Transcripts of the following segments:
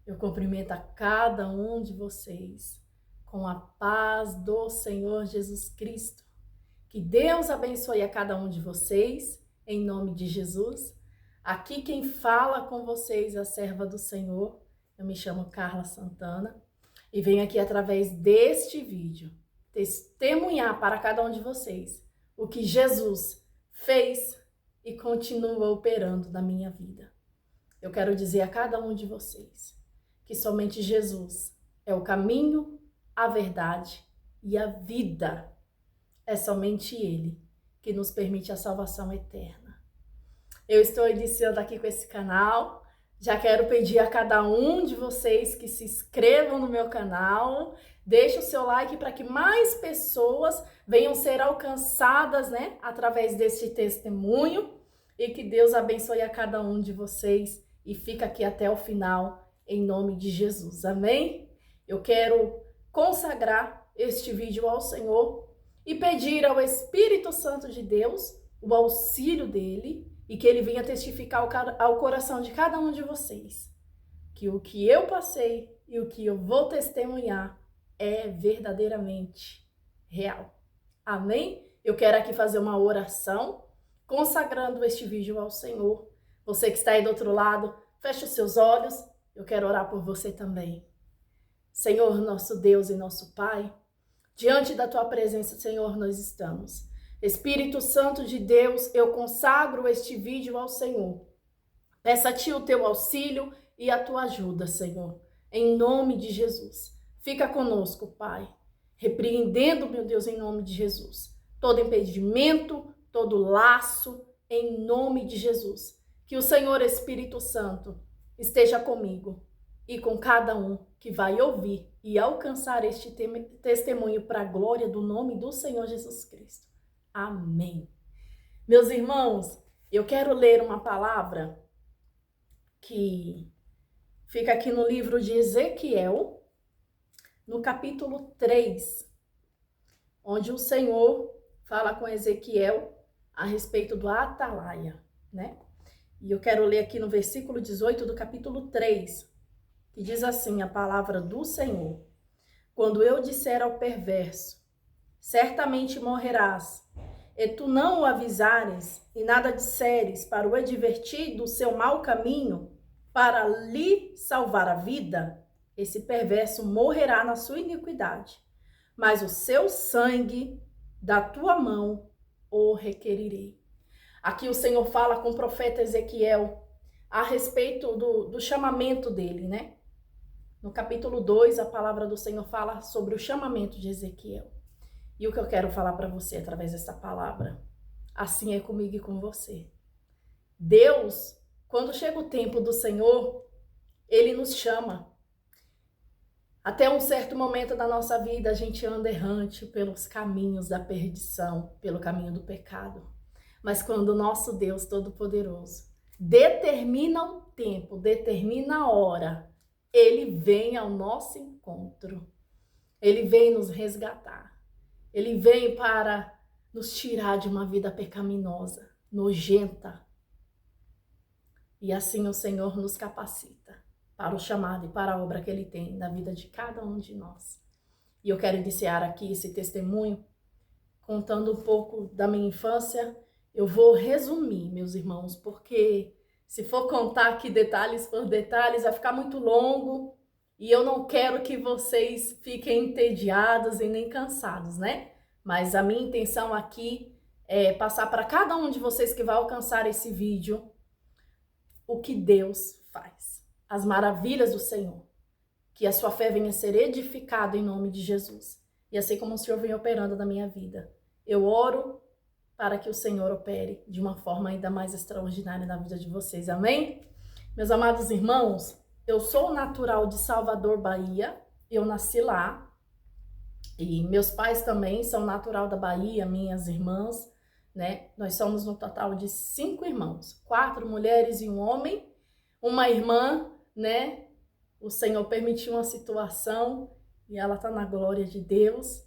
Eu cumprimento a cada um de vocês com a paz do Senhor Jesus Cristo. Que Deus abençoe a cada um de vocês, em nome de Jesus. Aqui quem fala com vocês é a serva do Senhor. Eu me chamo Carla Santana e venho aqui através deste vídeo testemunhar para cada um de vocês o que Jesus fez e continua operando na minha vida. Eu quero dizer a cada um de vocês que somente Jesus é o caminho, a verdade e a vida. É somente Ele que nos permite a salvação eterna. Eu estou iniciando aqui com esse canal. Já quero pedir a cada um de vocês que se inscrevam no meu canal. Deixe o seu like para que mais pessoas venham ser alcançadas, né, através deste testemunho. E que Deus abençoe a cada um de vocês e fica aqui até o final, em nome de Jesus. Amém? Eu quero consagrar este vídeo ao Senhor e pedir ao Espírito Santo de Deus o auxílio dele e que ele venha testificar ao coração de cada um de vocês que o que eu passei e o que eu vou testemunhar é verdadeiramente real. Amém? Eu quero aqui fazer uma oração consagrando este vídeo ao Senhor. Você que está aí do outro lado, feche os seus olhos. Eu quero orar por você também. Senhor, nosso Deus e nosso Pai, diante da Tua presença, Senhor, nós estamos. Espírito Santo de Deus, eu consagro este vídeo ao Senhor. Peço a Ti o Teu auxílio e a Tua ajuda, Senhor. Em nome de Jesus. Fica conosco, Pai. Repreendendo, meu Deus, em nome de Jesus. Todo impedimento, todo laço, em nome de Jesus. Que o Senhor Espírito Santo esteja comigo e com cada um que vai ouvir e alcançar este testemunho para a glória do nome do Senhor Jesus Cristo. Amém. Meus irmãos, eu quero ler uma palavra que fica aqui no livro de Ezequiel, no capítulo 3, onde o Senhor fala com Ezequiel a respeito do atalaia, né? E eu quero ler aqui no versículo 18 do capítulo 3, que diz assim a palavra do Senhor: quando eu disser ao perverso, certamente morrerás, e tu não o avisares, e nada disseres para o advertir do seu mau caminho, para lhe salvar a vida, esse perverso morrerá na sua iniquidade, mas o seu sangue da tua mão o requerirei. Aqui o Senhor fala com o profeta Ezequiel a respeito do chamamento dele, né? No capítulo 2, a palavra do Senhor fala sobre o chamamento de Ezequiel. E o que eu quero falar para você através dessa palavra, assim é comigo e com você. Deus, quando chega o tempo do Senhor, Ele nos chama. Até um certo momento da nossa vida, a gente anda errante pelos caminhos da perdição, pelo caminho do pecado. Mas quando o nosso Deus Todo-Poderoso determina um tempo, determina a hora, Ele vem ao nosso encontro. Ele vem nos resgatar. Ele vem para nos tirar de uma vida pecaminosa, nojenta. E assim o Senhor nos capacita para o chamado e para a obra que Ele tem na vida de cada um de nós. E eu quero iniciar aqui esse testemunho contando um pouco da minha infância. Eu vou resumir, meus irmãos, porque se for contar aqui detalhes por detalhes, vai ficar muito longo e eu não quero que vocês fiquem entediados e nem cansados, né? Mas a minha intenção aqui é passar para cada um de vocês que vai alcançar esse vídeo o que Deus faz, as maravilhas do Senhor, que a sua fé venha a ser edificada em nome de Jesus. E assim como o Senhor vem operando na minha vida, eu oro para que o Senhor opere de uma forma ainda mais extraordinária na vida de vocês. Amém? Meus amados irmãos, eu sou natural de Salvador, Bahia. Eu nasci lá. E meus pais também são natural da Bahia, minhas irmãs, né? Nós somos no total de 5 irmãos, 4 mulheres e um homem. Uma irmã, né? O Senhor permitiu uma situação e ela está na glória de Deus.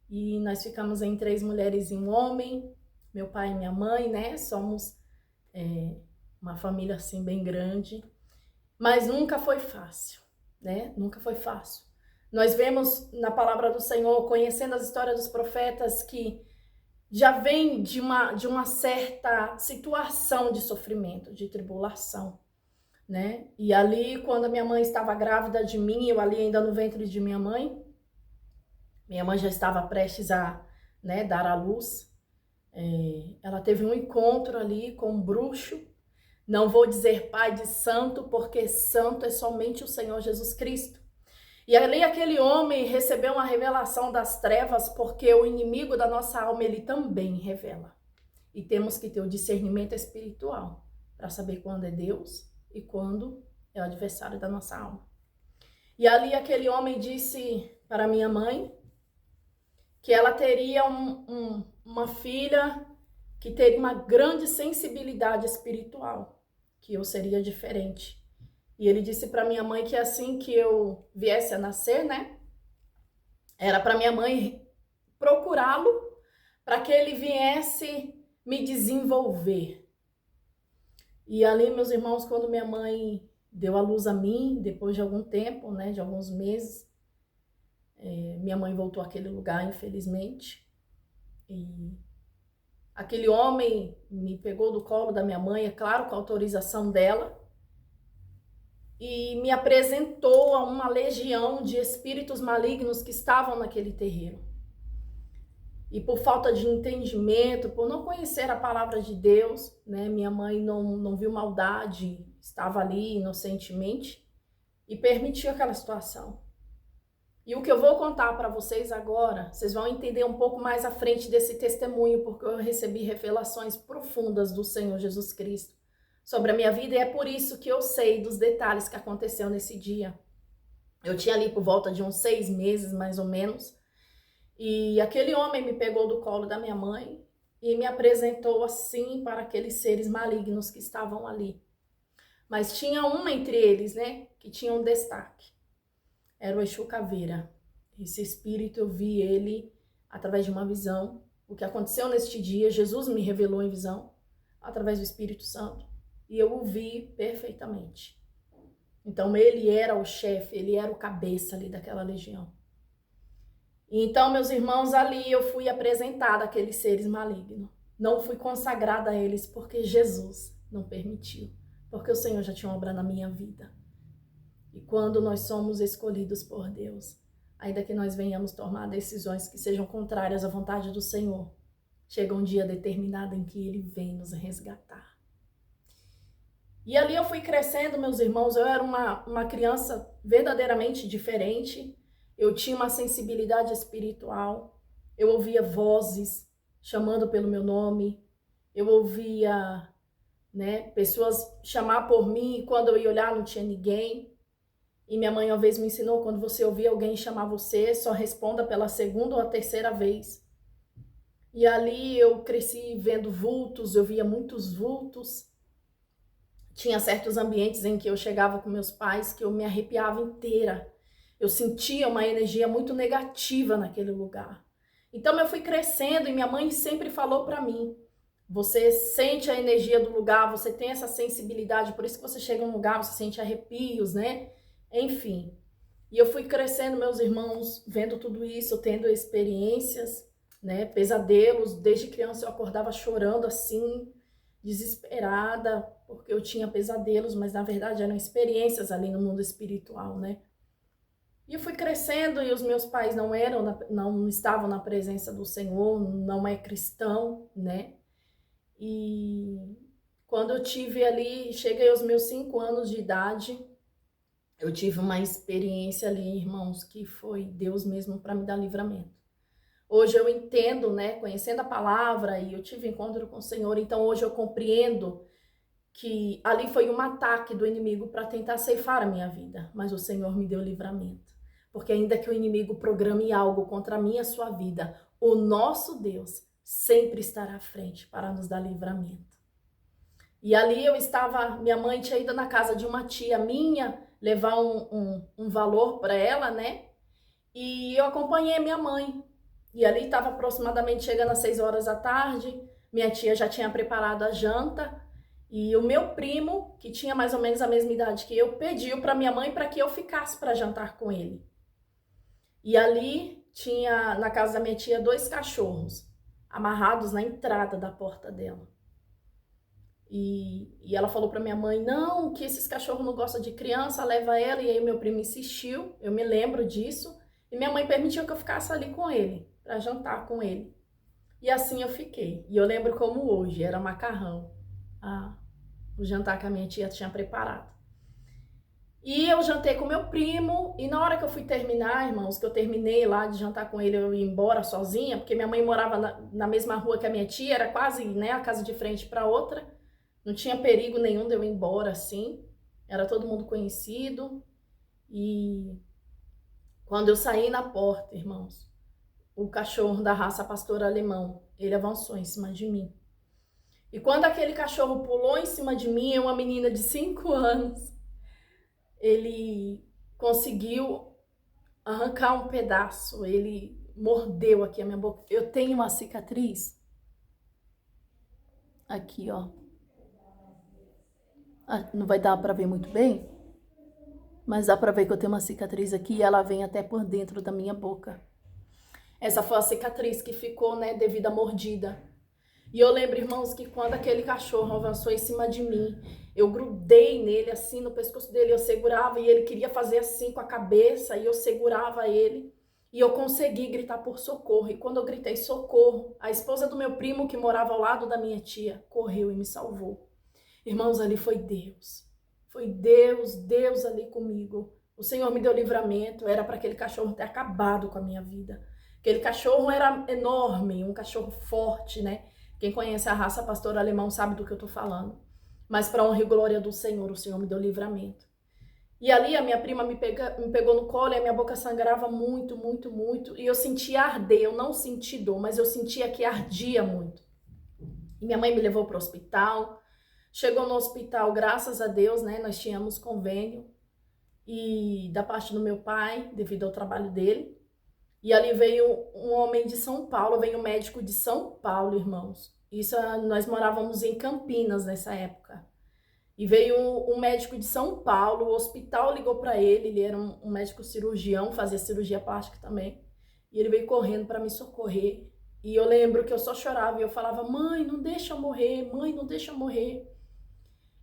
E nós ficamos em 3 mulheres e um homem. Meu pai e minha mãe, né? Somos uma família assim bem grande, mas nunca foi fácil. né? Nunca foi fácil. Nós vemos na palavra do Senhor, conhecendo as histórias dos profetas, que já vem de uma certa situação de sofrimento, de tribulação, né? E ali, quando a minha mãe estava grávida de mim, eu ali ainda no ventre de minha mãe já estava prestes a, né, dar à luz. Ela teve um encontro ali com um bruxo. Não vou dizer pai de santo, porque santo é somente o Senhor Jesus Cristo. E ali aquele homem recebeu uma revelação das trevas, porque o inimigo da nossa alma, ele também revela. E temos que ter o discernimento espiritual para saber quando é Deus e quando é o adversário da nossa alma. E ali aquele homem disse para minha mãe que ela teria uma filha que teria uma grande sensibilidade espiritual, que eu seria diferente. E ele disse para minha mãe que assim que eu viesse a nascer, né, era para minha mãe procurá-lo para que ele viesse me desenvolver. E ali, meus irmãos, quando minha mãe deu a luz a mim, depois de algum tempo, né, de alguns meses, minha mãe voltou àquele lugar, infelizmente. E aquele homem me pegou do colo da minha mãe, é claro, com a autorização dela, e me apresentou a uma legião de espíritos malignos que estavam naquele terreiro. E por falta de entendimento, por não conhecer a palavra de Deus, né, minha mãe não viu maldade, estava ali inocentemente e permitiu aquela situação. E o que eu vou contar para vocês agora, vocês vão entender um pouco mais à frente desse testemunho, porque eu recebi revelações profundas do Senhor Jesus Cristo sobre a minha vida, e é por isso que eu sei dos detalhes que aconteceu nesse dia. Eu tinha ali por volta de uns 6 meses, mais ou menos, e aquele homem me pegou do colo da minha mãe e me apresentou assim para aqueles seres malignos que estavam ali. Mas tinha uma entre eles, né, que tinha um destaque. Era o Exu Caveira. Esse espírito, eu vi ele através de uma visão. O que aconteceu neste dia, Jesus me revelou em visão, através do Espírito Santo. E eu o vi perfeitamente. Então, ele era o chefe, ele era o cabeça ali daquela legião. Então, meus irmãos, ali eu fui apresentada àqueles seres malignos. Não fui consagrada a eles porque Jesus não permitiu. Porque o Senhor já tinha uma obra na minha vida. E quando nós somos escolhidos por Deus, ainda que nós venhamos tomar decisões que sejam contrárias à vontade do Senhor, chega um dia determinado em que Ele vem nos resgatar. E ali eu fui crescendo, meus irmãos, eu era uma criança verdadeiramente diferente. Eu tinha uma sensibilidade espiritual, eu ouvia vozes chamando pelo meu nome, eu ouvia, né, pessoas chamar por mim e quando eu ia olhar não tinha ninguém. E minha mãe uma vez me ensinou, quando você ouvir alguém chamar você, só responda pela segunda ou a terceira vez. E ali eu cresci vendo vultos, eu via muitos vultos. Tinha certos ambientes em que eu chegava com meus pais que eu me arrepiava inteira. Eu sentia uma energia muito negativa naquele lugar. Então eu fui crescendo e minha mãe sempre falou para mim, você sente a energia do lugar, você tem essa sensibilidade, por isso que você chega num lugar, você sente arrepios, né? Enfim. E eu fui crescendo, meus irmãos, vendo tudo isso, tendo experiências, né? Pesadelos. Desde criança eu acordava chorando assim, desesperada, porque eu tinha pesadelos, mas na verdade eram experiências ali no mundo espiritual, né? E eu fui crescendo e os meus pais não estavam na presença do Senhor, não é cristão, né? E quando eu tive ali, cheguei aos meus 5 anos de idade, eu tive uma experiência ali, irmãos, que foi Deus mesmo para me dar livramento. Hoje eu entendo, né, conhecendo a palavra, e eu tive encontro com o Senhor, então hoje eu compreendo que ali foi um ataque do inimigo para tentar ceifar a minha vida, mas o Senhor me deu livramento. Porque ainda que o inimigo programe algo contra a minha e a sua vida, o nosso Deus sempre estará à frente para nos dar livramento. E ali eu estava, minha mãe tinha ido na casa de uma tia minha, levar um valor para ela, né? E eu acompanhei minha mãe. E ali estava aproximadamente chegando às 6 horas da tarde, minha tia já tinha preparado a janta, E o meu primo, que tinha mais ou menos a mesma idade que eu, pediu para minha mãe para que eu ficasse para jantar com ele. E ali tinha, na casa da minha tia, 2 cachorros amarrados na entrada da porta dela. E ela falou para minha mãe, não, que esses cachorros não gostam de criança, leva ela. E aí meu primo insistiu, eu me lembro disso. E minha mãe permitiu que eu ficasse ali com ele, para jantar com ele. E assim eu fiquei. E eu lembro como hoje, era macarrão, o jantar que a minha tia tinha preparado. E eu jantei com meu primo, e na hora que eu fui terminar, irmãos, que eu terminei lá de jantar com ele, eu ia embora sozinha, porque minha mãe morava na mesma rua que a minha tia, era quase, né, a casa de frente para outra. Não tinha perigo nenhum de eu ir embora assim, era todo mundo conhecido. E quando eu saí na porta, irmãos, o cachorro da raça pastor alemão, ele avançou em cima de mim. E quando aquele cachorro pulou em cima de mim, uma menina de 5 anos, ele conseguiu arrancar um pedaço, ele mordeu aqui a minha boca. Eu tenho uma cicatriz aqui, ó. Não vai dar para ver muito bem, mas dá para ver que eu tenho uma cicatriz aqui e ela vem até por dentro da minha boca. Essa foi a cicatriz que ficou, né, devido à mordida. E eu lembro, irmãos, que quando aquele cachorro avançou em cima de mim, eu grudei nele, assim, no pescoço dele, eu segurava e ele queria fazer assim com a cabeça e eu segurava ele. E eu consegui gritar por socorro. E quando eu gritei socorro, a esposa do meu primo, que morava ao lado da minha tia, correu e me salvou. Irmãos, ali foi Deus. Foi Deus, Deus ali comigo. O Senhor me deu livramento, era para aquele cachorro ter acabado com a minha vida. Aquele cachorro era enorme, um cachorro forte, né? Quem conhece a raça pastor alemão sabe do que eu tô falando. Mas para honra e glória do Senhor, o Senhor me deu livramento. E ali a minha prima me pegou no colo e a minha boca sangrava muito, muito, muito. E eu sentia arder, eu não senti dor, mas eu sentia que ardia muito. E minha mãe me levou para o hospital. Chegou no hospital, graças a Deus, né? Nós tínhamos convênio. E da parte do meu pai, devido ao trabalho dele. E ali veio um homem de São Paulo, veio um médico de São Paulo, irmãos. Isso, nós morávamos em Campinas nessa época. E veio um médico de São Paulo, o hospital ligou para ele era um médico cirurgião, fazia cirurgia plástica também. E ele veio correndo para me socorrer. E eu lembro que eu só chorava e eu falava, mãe, não deixa eu morrer, mãe, não deixa eu morrer.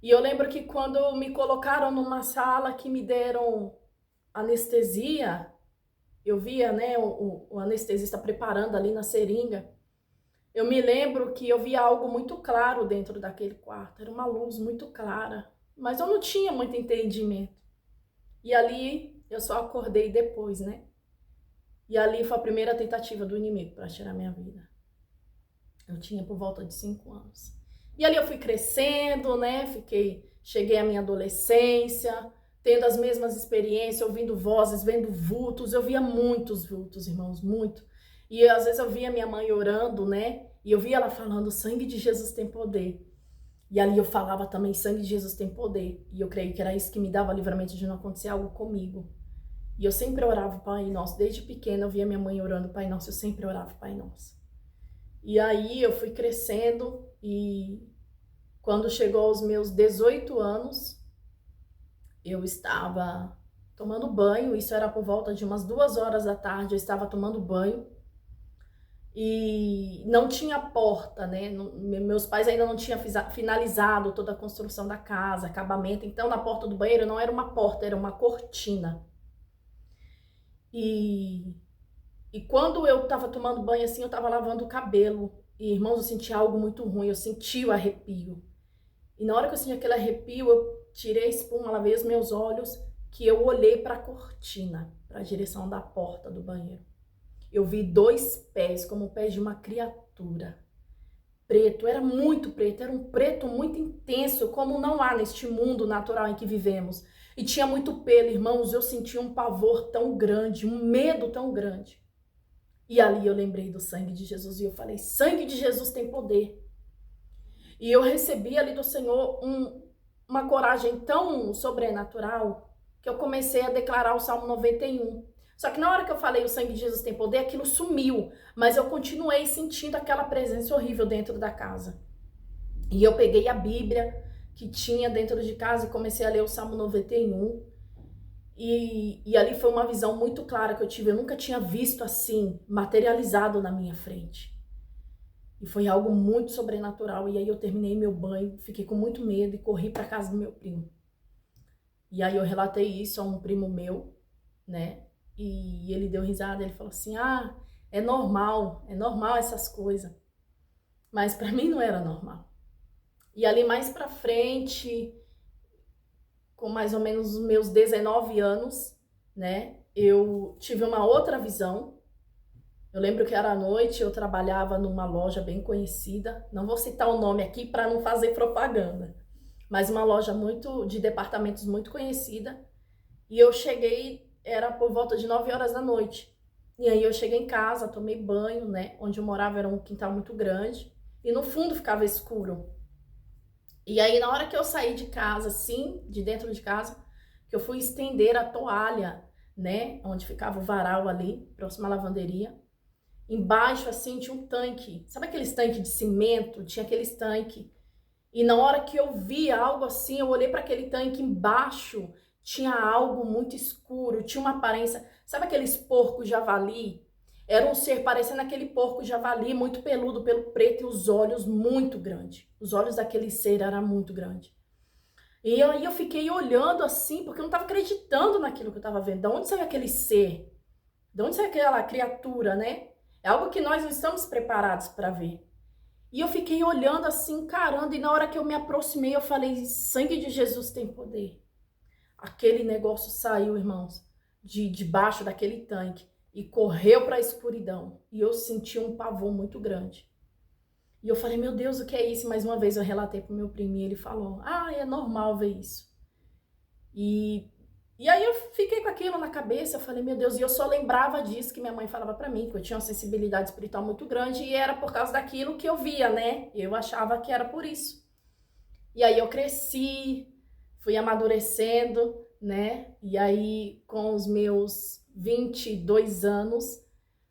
E eu lembro que quando me colocaram numa sala que me deram anestesia, eu via, né, o anestesista preparando ali na seringa. Eu me lembro que eu via algo muito claro dentro daquele quarto. Era uma luz muito clara. Mas eu não tinha muito entendimento. E ali eu só acordei depois, né? E ali foi a primeira tentativa do inimigo para tirar minha vida. Eu tinha por volta de 5 anos. E ali eu fui crescendo, né? Cheguei à minha adolescência, tendo as mesmas experiências, ouvindo vozes, vendo vultos. Eu via muitos vultos, irmãos, muito. E às vezes eu via minha mãe orando, né? E eu via ela falando, o sangue de Jesus tem poder. E ali eu falava também, sangue de Jesus tem poder. E eu creio que era isso que me dava livramento de não acontecer algo comigo. E eu sempre orava Pai Nosso. Desde pequena eu via minha mãe orando Pai Nosso, eu sempre orava Pai Nosso. E aí eu fui crescendo e quando chegou aos meus 18 anos, eu estava tomando banho, isso era por volta de umas 2 horas da tarde, eu estava tomando banho. E não tinha porta, né? Meus pais ainda não tinham finalizado toda a construção da casa, acabamento. Então, na porta do banheiro não era uma porta, era uma cortina. E quando eu estava tomando banho assim, eu estava lavando o cabelo. E, irmãos, eu senti algo muito ruim, eu senti o arrepio. E na hora que eu senti aquele arrepio, eu tirei a espuma, lavei os meus olhos, que eu olhei para a cortina, para a direção da porta do banheiro. Eu vi 2 pés, como pés de uma criatura. Preto, era muito preto, era um preto muito intenso, como não há neste mundo natural em que vivemos. E tinha muito pelo, irmãos, eu senti um pavor tão grande, um medo tão grande. E ali eu lembrei do sangue de Jesus e eu falei, sangue de Jesus tem poder. E eu recebi ali do Senhor uma coragem tão sobrenatural que eu comecei a declarar o Salmo 91. Só que na hora que eu falei o sangue de Jesus tem poder, aquilo sumiu. Mas eu continuei sentindo aquela presença horrível dentro da casa. E eu peguei a Bíblia, que tinha dentro de casa e comecei a ler o Salmo 91. E ali foi uma visão muito clara que eu tive. Eu nunca tinha visto assim, materializado na minha frente. E foi algo muito sobrenatural. E aí eu terminei meu banho, fiquei com muito medo e corri para casa do meu primo. E aí eu relatei isso a um primo meu, né? E ele deu risada, ele falou assim: "Ah, é normal essas coisas". Mas para mim não era normal. E ali mais para frente, com mais ou menos os meus 19 anos, né? Eu tive uma outra visão. Eu lembro que era à noite, eu trabalhava numa loja bem conhecida. Não vou citar o nome aqui para não fazer propaganda, mas uma loja muito de departamentos muito conhecida. E eu cheguei, era por volta de 9 horas da noite. E aí eu cheguei em casa, tomei banho, né? Onde eu morava era um quintal muito grande e no fundo ficava escuro. E aí na hora que eu saí de casa, assim, de dentro de casa, que eu fui estender a toalha, né? Onde ficava o varal ali, próximo à lavanderia. Embaixo, assim, tinha um tanque. Sabe aqueles tanques de cimento? Tinha aqueles tanques. E na hora que eu vi algo assim, eu olhei para aquele tanque embaixo, tinha algo muito escuro, tinha uma aparência. Sabe aqueles porcos javali? Era um ser parecendo aquele porco javali, muito peludo, pelo preto e os olhos muito grandes. Os olhos daquele ser eram muito grandes. E aí eu fiquei olhando assim, porque eu não estava acreditando naquilo que eu estava vendo. De onde saiu aquele ser? De onde saiu aquela criatura, né? É algo que nós não estamos preparados para ver. E eu fiquei olhando assim, encarando, e na hora que eu me aproximei, eu falei: sangue de Jesus tem poder. Aquele negócio saiu, irmãos, de debaixo daquele tanque e correu para a escuridão. E eu senti um pavor muito grande. E eu falei: meu Deus, o que é isso? Mais uma vez eu relatei pro meu primo e ele falou: ah, é normal ver isso. E aí eu fiquei com aquilo na cabeça, eu falei: meu Deus, e eu só lembrava disso que minha mãe falava pra mim, que eu tinha uma sensibilidade espiritual muito grande e era por causa daquilo que eu via, né? Eu achava que era por isso. E aí eu cresci, fui amadurecendo, né? E aí com os meus 22 anos,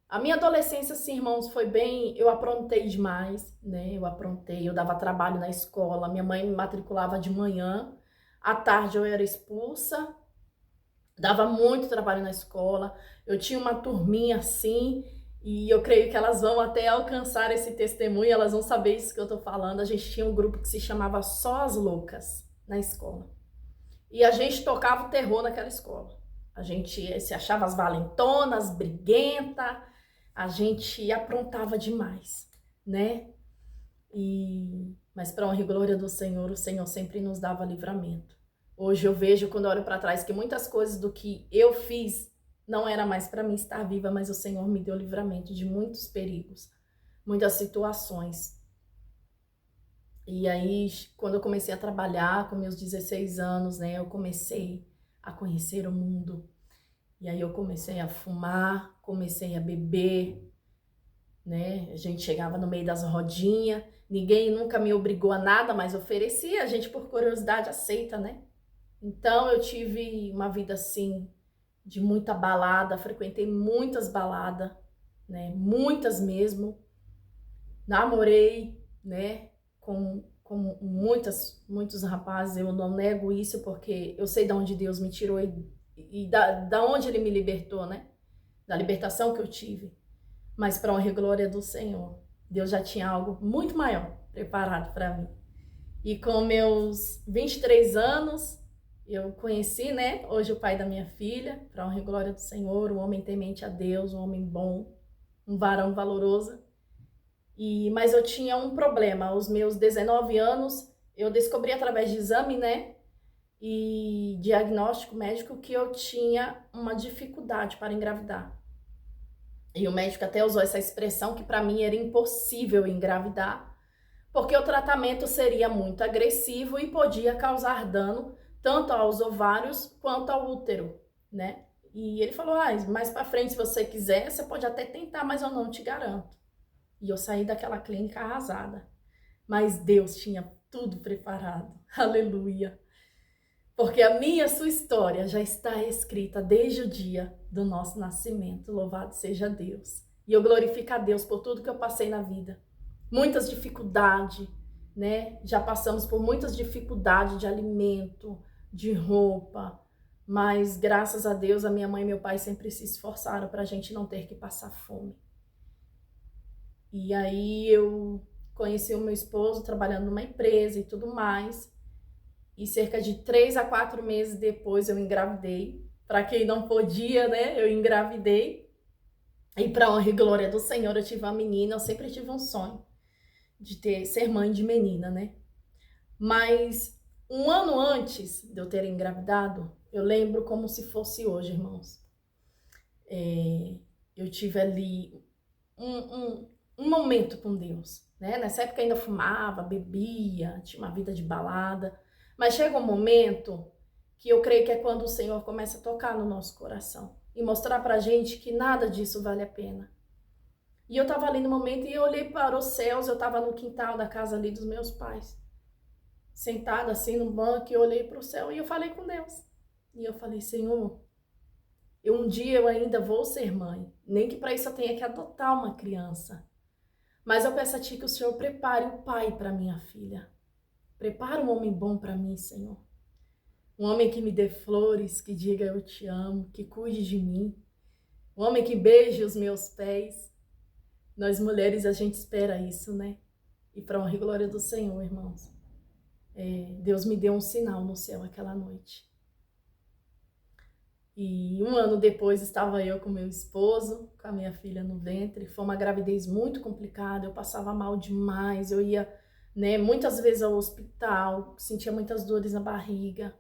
a minha adolescência, assim, irmãos, foi bem... Eu aprontei demais, né? Eu aprontei, eu dava trabalho na escola, minha mãe me matriculava de manhã, à tarde eu era expulsa. Dava muito trabalho na escola, eu tinha uma turminha assim, e eu creio que elas vão até alcançar esse testemunho, elas vão saber isso que eu tô falando. A gente tinha um grupo que se chamava Só as Loucas na escola. E a gente tocava o terror naquela escola. A gente se achava as valentonas, briguenta, a gente aprontava demais, né? Mas para honra e glória do Senhor, o Senhor sempre nos dava livramento. Hoje eu vejo, quando eu olho para trás, que muitas coisas do que eu fiz não era mais para mim estar viva, mas o Senhor me deu livramento de muitos perigos, muitas situações. E aí, quando eu comecei a trabalhar com meus 16 anos, né, eu comecei a conhecer o mundo. E aí eu comecei a fumar, comecei a beber, né? A gente chegava no meio das rodinhas, ninguém nunca me obrigou a nada, mas oferecia, a gente por curiosidade aceita, né? Então eu tive uma vida assim, de muita balada, frequentei muitas baladas, né? Muitas mesmo. Namorei, né? Com muitos rapazes, eu não nego isso porque eu sei de onde Deus me tirou e da onde Ele me libertou, né? Da libertação que eu tive. Mas para honra e glória do Senhor, Deus já tinha algo muito maior preparado para mim. E com meus 23 anos, eu conheci, né, hoje o pai da minha filha, para honra e glória do Senhor, um homem temente a Deus, um homem bom, um varão valoroso. Mas eu tinha um problema. Aos meus 19 anos, eu descobri através de exame, né, e diagnóstico médico que eu tinha uma dificuldade para engravidar. E o médico até usou essa expressão que para mim era impossível engravidar, porque o tratamento seria muito agressivo e podia causar dano tanto aos ovários quanto ao útero, né? E ele falou: mais para frente, se você quiser, você pode até tentar, mas eu não te garanto. E eu saí daquela clínica arrasada. Mas Deus tinha tudo preparado. Aleluia. Porque a sua história já está escrita desde o dia do nosso nascimento. Louvado seja Deus. E eu glorifico a Deus por tudo que eu passei na vida. Muitas dificuldades, né? Já passamos por muitas dificuldades de alimento, de roupa, mas graças a Deus a minha mãe e meu pai sempre se esforçaram para a gente não ter que passar fome. E aí eu conheci o meu esposo trabalhando numa empresa e tudo mais. E cerca de 3 a 4 meses depois eu engravidei. Para quem não podia, né? Eu engravidei. E para honra e glória do Senhor, eu tive uma menina. Eu sempre tive um sonho de ser mãe de menina, né? Mas um ano antes de eu ter engravidado, eu lembro como se fosse hoje, irmãos. Eu tive ali um momento com Deus, né? Nessa época eu ainda fumava, bebia, tinha uma vida de balada. Mas chega um momento que eu creio que é quando o Senhor começa a tocar no nosso coração e mostrar pra gente que nada disso vale a pena. E eu tava ali no momento e eu olhei para os céus, eu tava no quintal da casa ali dos meus pais, sentada assim no banco, e eu olhei para o céu e eu falei com Deus. E eu falei, Senhor, um dia eu ainda vou ser mãe, nem que para isso eu tenha que adotar uma criança. Mas eu peço a Ti que o Senhor prepare o pai para minha filha. Prepara um homem bom para mim, Senhor. Um homem que me dê flores, que diga eu te amo, que cuide de mim. Um homem que beije os meus pés. Nós mulheres, a gente espera isso, né? E para honra e glória do Senhor, irmãos. Deus me deu um sinal no céu aquela noite. E um ano depois estava eu com meu esposo, com a minha filha no ventre. Foi uma gravidez muito complicada, eu passava mal demais. Eu ia, né, muitas vezes ao hospital, sentia muitas dores na barriga.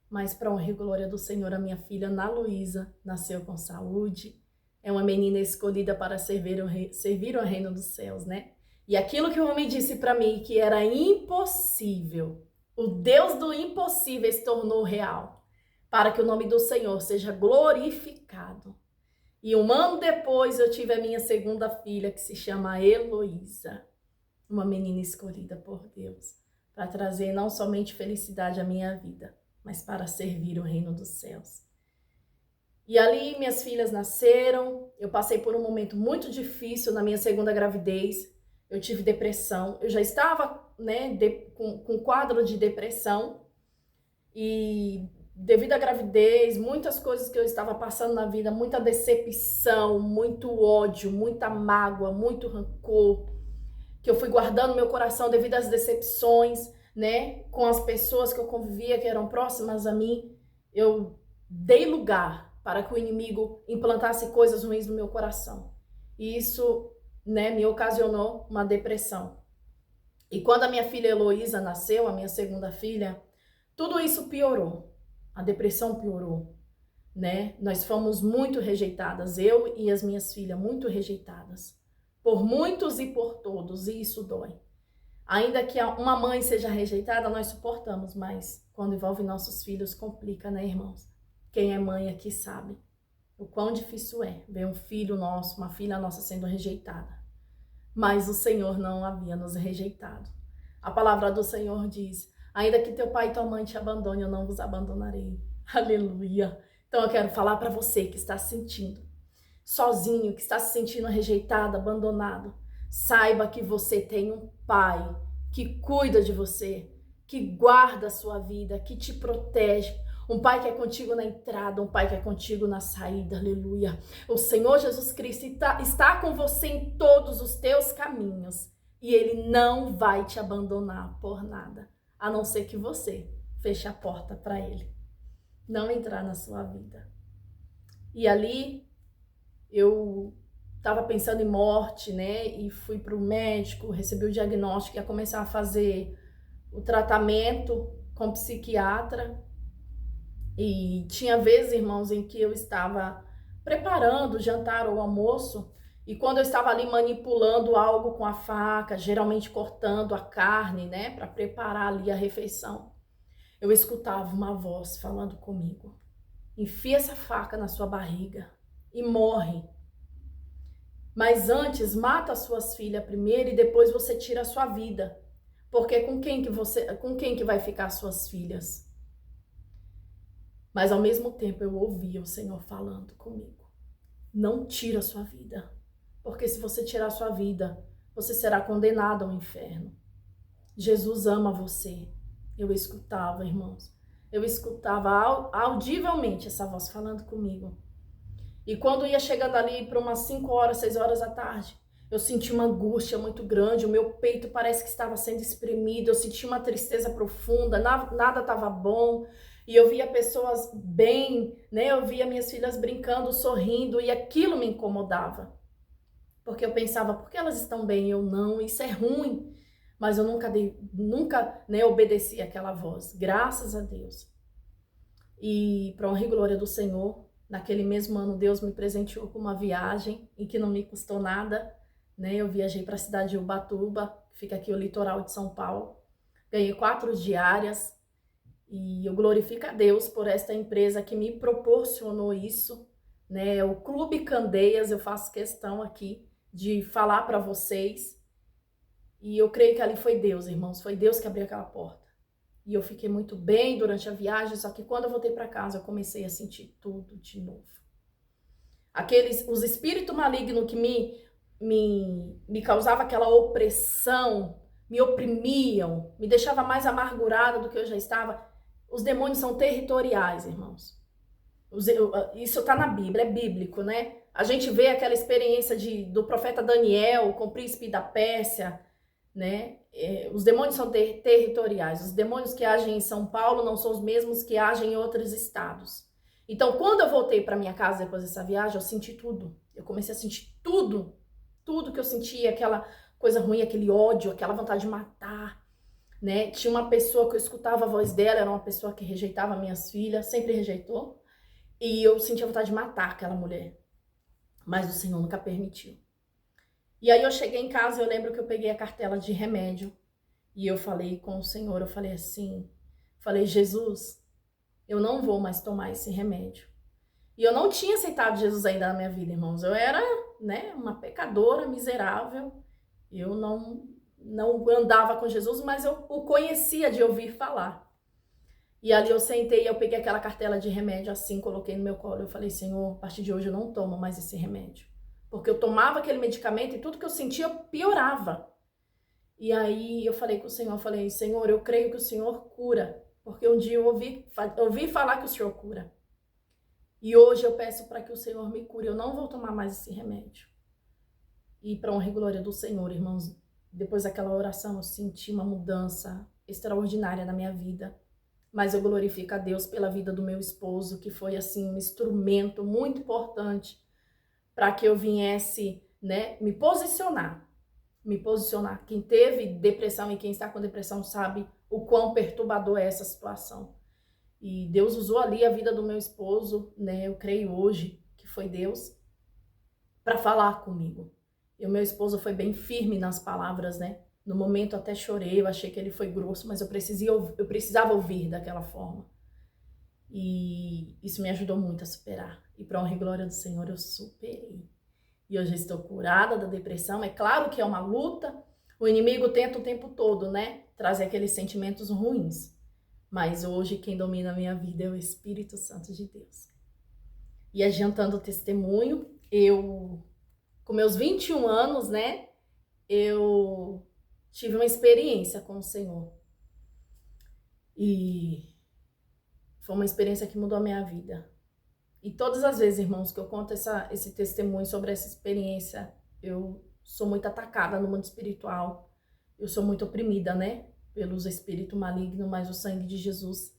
Mas para honra e glória do Senhor, a minha filha Ana Luísa nasceu com saúde. É uma menina escolhida para servir o reino dos céus, né? E aquilo que o homem disse para mim que era impossível, o Deus do impossível se tornou real, para que o nome do Senhor seja glorificado. E um ano depois eu tive a minha segunda filha, que se chama Heloísa, uma menina escolhida por Deus, para trazer não somente felicidade à minha vida, mas para servir o reino dos céus. E ali minhas filhas nasceram, eu passei por um momento muito difícil na minha segunda gravidez, eu tive depressão, eu já estava, né, com quadro de depressão, e devido à gravidez, muitas coisas que eu estava passando na vida, muita decepção, muito ódio, muita mágoa, muito rancor, que eu fui guardando no meu coração devido às decepções, né, com as pessoas que eu convivia, que eram próximas a mim, eu dei lugar para que o inimigo implantasse coisas ruins no meu coração. E isso, né, me ocasionou uma depressão. E quando a minha filha Heloísa nasceu, a minha segunda filha, tudo isso piorou. A depressão piorou, né? Nós fomos muito rejeitadas, eu e as minhas filhas, muito rejeitadas. Por muitos e por todos, e isso dói. Ainda que uma mãe seja rejeitada, nós suportamos, mas quando envolve nossos filhos, complica, né, irmãos? Quem é mãe aqui sabe o quão difícil é ver um filho nosso, uma filha nossa sendo rejeitada. Mas o Senhor não havia nos rejeitado. A palavra do Senhor diz, ainda que teu pai e tua mãe te abandone, eu não vos abandonarei. Aleluia! Então eu quero falar para você que está se sentindo sozinho, que está se sentindo rejeitado, abandonado. Saiba que você tem um pai que cuida de você, que guarda a sua vida, que te protege. Um pai que é contigo na entrada, um pai que é contigo na saída, aleluia. O Senhor Jesus Cristo está com você em todos os teus caminhos e Ele não vai te abandonar por nada, a não ser que você feche a porta para Ele não entrar na sua vida. E ali eu estava pensando em morte, né? E fui para o médico, recebi o diagnóstico, ia começar a fazer o tratamento com psiquiatra. E tinha vezes, irmãos, em que eu estava preparando o jantar ou o almoço, e quando eu estava ali manipulando algo com a faca, geralmente cortando a carne, né, para preparar ali a refeição, eu escutava uma voz falando comigo: enfia essa faca na sua barriga e morre. Mas antes, mata as suas filhas primeiro e depois você tira a sua vida. Porque com quem que vai ficar as suas filhas? Mas ao mesmo tempo eu ouvia o Senhor falando comigo: não tira a sua vida, porque se você tirar a sua vida, você será condenado ao inferno. Jesus ama você. Eu escutava, irmãos. Eu escutava audivelmente essa voz falando comigo. E quando ia chegando ali para umas 5 horas, 6 horas da tarde, eu senti uma angústia muito grande, o meu peito parece que estava sendo espremido, eu senti uma tristeza profunda, nada estava bom. E eu via pessoas bem, né? Eu via minhas filhas brincando, sorrindo, e aquilo me incomodava. Porque eu pensava, por que elas estão bem e eu não? Isso é ruim. Mas eu nunca né, obedeci àquela voz, graças a Deus. E para honra e glória do Senhor, naquele mesmo ano Deus me presenteou com uma viagem em que não me custou nada, né? Eu viajei para a cidade de Ubatuba, que fica aqui o litoral de São Paulo. Ganhei 4 diárias e eu glorifico a Deus por esta empresa que me proporcionou isso, né? O Clube Candeias, eu faço questão aqui de falar para vocês. E eu creio que ali foi Deus, irmãos, foi Deus que abriu aquela porta. E eu fiquei muito bem durante a viagem, só que quando eu voltei para casa, eu comecei a sentir tudo de novo. Os espíritos malignos que me causavam aquela opressão, me oprimiam, me deixava mais amargurada do que eu já estava. Os demônios são territoriais, irmãos. Isso está na Bíblia, é bíblico, né? A gente vê aquela experiência do profeta Daniel com o príncipe da Pérsia, né? Os demônios são territoriais. Os demônios que agem em São Paulo não são os mesmos que agem em outros estados. Então, quando eu voltei para minha casa depois dessa viagem, eu senti tudo. Eu comecei a sentir tudo. Tudo que eu sentia, aquela coisa ruim, aquele ódio, aquela vontade de matar, né? Tinha uma pessoa que eu escutava a voz dela, era uma pessoa que rejeitava minhas filhas, sempre rejeitou. E eu sentia vontade de matar aquela mulher. Mas o Senhor nunca permitiu. E aí eu cheguei em casa, eu lembro que eu peguei a cartela de remédio e eu falei com o Senhor, eu falei assim, Jesus, eu não vou mais tomar esse remédio. E eu não tinha aceitado Jesus ainda na minha vida, irmãos. Eu era, né, uma pecadora miserável. Eu não andava com Jesus, mas eu o conhecia de ouvir falar. E ali eu sentei, eu peguei aquela cartela de remédio assim, coloquei no meu colo. Eu falei, Senhor, a partir de hoje eu não tomo mais esse remédio. Porque eu tomava aquele medicamento e tudo que eu sentia piorava. E aí eu falei com o Senhor, eu falei, Senhor, eu creio que o Senhor cura. Porque um dia eu ouvi falar que o Senhor cura. E hoje eu peço para que o Senhor me cure. Eu não vou tomar mais esse remédio. E para honra e glória do Senhor, irmãos, depois daquela oração eu senti uma mudança extraordinária na minha vida. Mas eu glorifico a Deus pela vida do meu esposo, que foi assim um instrumento muito importante para que eu viesse, né, me posicionar. Quem teve depressão e quem está com depressão sabe o quão perturbador é essa situação. E Deus usou ali a vida do meu esposo, né, eu creio hoje que foi Deus, para falar comigo. E o meu esposo foi bem firme nas palavras, né? No momento até chorei, eu achei que ele foi grosso, mas eu precisava ouvir daquela forma. E isso me ajudou muito a superar. E para honra e glória do Senhor, eu superei. E hoje eu estou curada da depressão. É claro que é uma luta. O inimigo tenta o tempo todo, né? Trazer aqueles sentimentos ruins. Mas hoje quem domina a minha vida é o Espírito Santo de Deus. E adiantando o testemunho, eu, com meus 21 anos, né? Eu tive uma experiência com o Senhor. E foi uma experiência que mudou a minha vida. E todas as vezes, irmãos, que eu conto esse testemunho sobre essa experiência, eu sou muito atacada no mundo espiritual. Eu sou muito oprimida, né? Pelos espíritos malignos, mas o sangue de Jesus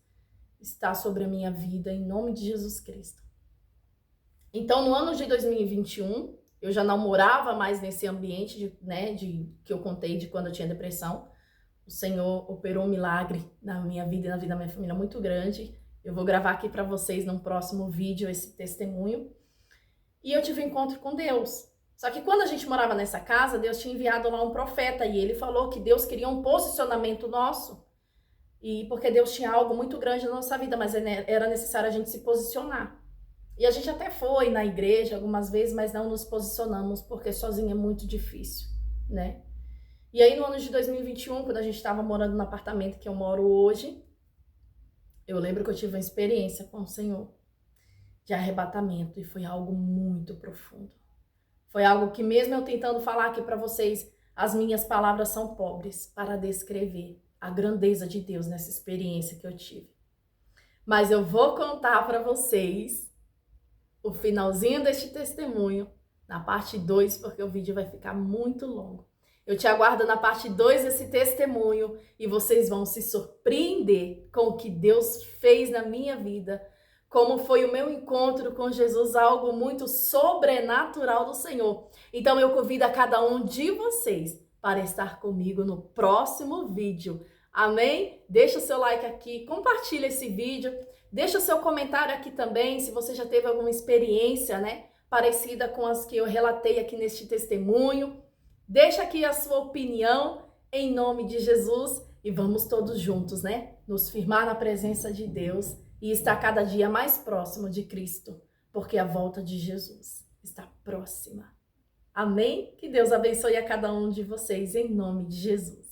está sobre a minha vida, em nome de Jesus Cristo. Então, no ano de 2021, eu já não morava mais nesse ambiente, que eu contei de quando eu tinha depressão. O Senhor operou um milagre na minha vida e na vida da minha família muito grande. Eu vou gravar aqui para vocês num próximo vídeo esse testemunho. E eu tive um encontro com Deus. Só que quando a gente morava nessa casa, Deus tinha enviado lá um profeta e ele falou que Deus queria um posicionamento nosso. E porque Deus tinha algo muito grande na nossa vida, mas era necessário a gente se posicionar. E a gente até foi na igreja algumas vezes, mas não nos posicionamos, porque sozinho é muito difícil, né? E aí no ano de 2021, quando a gente estava morando no apartamento que eu moro hoje, eu lembro que eu tive uma experiência com o Senhor de arrebatamento e foi algo muito profundo. Foi algo que mesmo eu tentando falar aqui para vocês, As minhas palavras são pobres para descrever a grandeza de Deus nessa experiência que eu tive. Mas eu vou contar para vocês o finalzinho deste testemunho na parte 2, porque o vídeo vai ficar muito longo. Eu te aguardo na parte 2 desse testemunho e vocês vão se surpreender com o que Deus fez na minha vida, como foi o meu encontro com Jesus, algo muito sobrenatural do Senhor. Então eu convido a cada um de vocês para estar comigo no próximo vídeo. Amém? Deixa o seu like aqui, compartilha esse vídeo, deixa o seu comentário aqui também, se você já teve alguma experiência, né, parecida com as que eu relatei aqui neste testemunho. Deixa aqui a sua opinião em nome de Jesus e vamos todos juntos, né, nos firmar na presença de Deus e estar cada dia mais próximo de Cristo, porque a volta de Jesus está próxima. Amém? Que Deus abençoe a cada um de vocês em nome de Jesus.